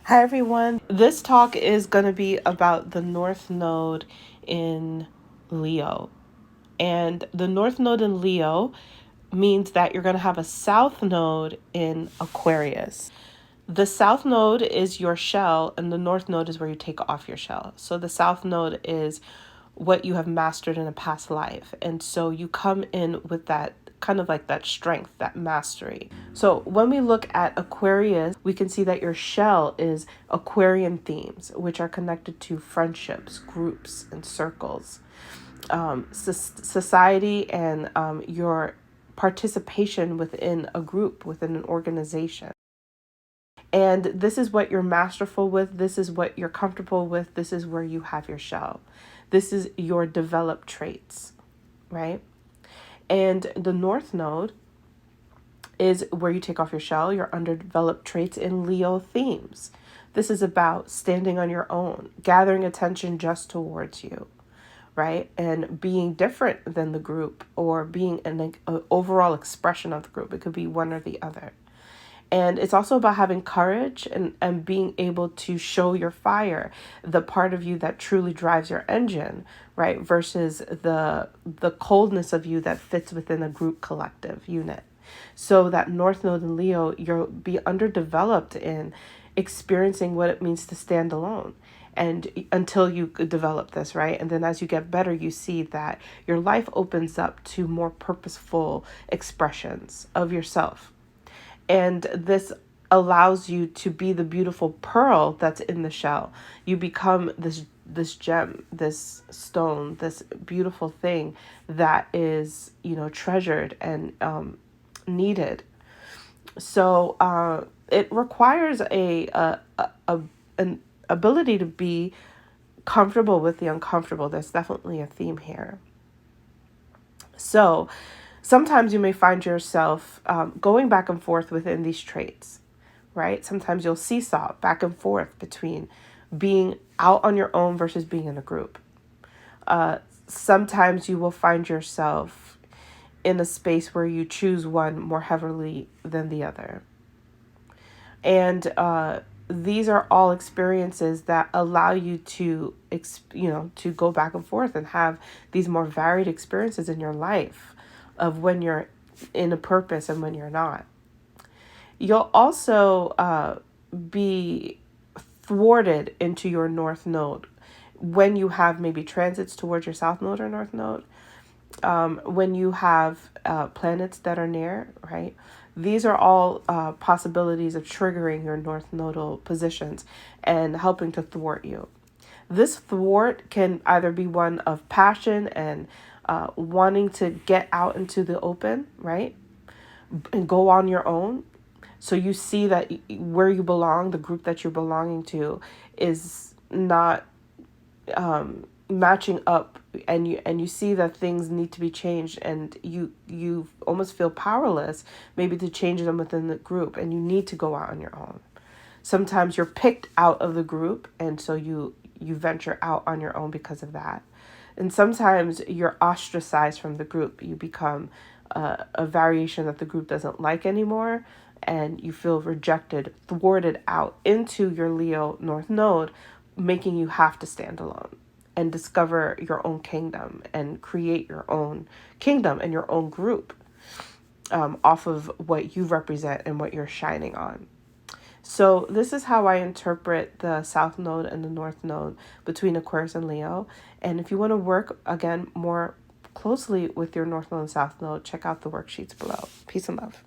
Hi everyone. This talk is going to be about the North Node in Leo. And the North Node in Leo means that you're going to have a South Node in Aquarius. The South Node is your shell, and the North Node is where you take off your shell. So the South Node is what you have mastered in a past life. And so you come in with that kind of like that strength, that mastery. So when we look at Aquarius, we can see that your shell is Aquarian themes, which are connected to friendships, groups, and circles, society, and your participation within a group, within an organization. And this is what you're masterful with. This is what you're comfortable with. This is where you have your shell. This is your developed traits, right? And the North Node is where you take off your shell, your underdeveloped traits in Leo themes. This is about standing on your own, gathering attention just towards you, right? And being different than the group, or being an overall expression of the group. It could be one or the other. And it's also about having courage and being able to show your fire, the part of you that truly drives your engine, right? Versus the coldness of you that fits within a group collective unit. So that North Node in Leo, you'll be underdeveloped in experiencing what it means to stand alone. And until you develop this, right? And then as you get better, you see that your life opens up to more purposeful expressions of yourself. And this allows you to be the beautiful pearl that's in the shell. You become this gem, this stone, this beautiful thing that is, treasured and needed. So it requires an ability to be comfortable with the uncomfortable. There's definitely a theme here. So sometimes you may find yourself going back and forth within these traits, right? Sometimes you'll seesaw back and forth between being out on your own versus being in a group. Sometimes you will find yourself in a space where you choose one more heavily than the other. And these are all experiences that allow you to, to go back and forth and have these more varied experiences in your life of when you're in a purpose and when you're not. You'll also be thwarted into your North Node when you have maybe transits towards your South Node or North Node. When you have planets that are near, right? These are all possibilities of triggering your North Nodal positions and helping to thwart you. This thwart can either be one of passion and wanting to get out into the open, right? And go on your own. So you see that where you belong, the group that you're belonging to, is not matching up, and you see that things need to be changed, and you almost feel powerless maybe to change them within the group, and you need to go out on your own. Sometimes you're picked out of the group, and so you venture out on your own because of that. And sometimes you're ostracized from the group. You become a variation that the group doesn't like anymore, and you feel rejected, thwarted out into your Leo North Node, making you have to stand alone and discover your own kingdom and create your own kingdom and your own group off of what you represent and what you're shining on. So this is how I interpret the South Node and the North Node between Aquarius and Leo. And if you want to work, again, more closely with your North Node and South Node, check out the worksheets below. Peace and love.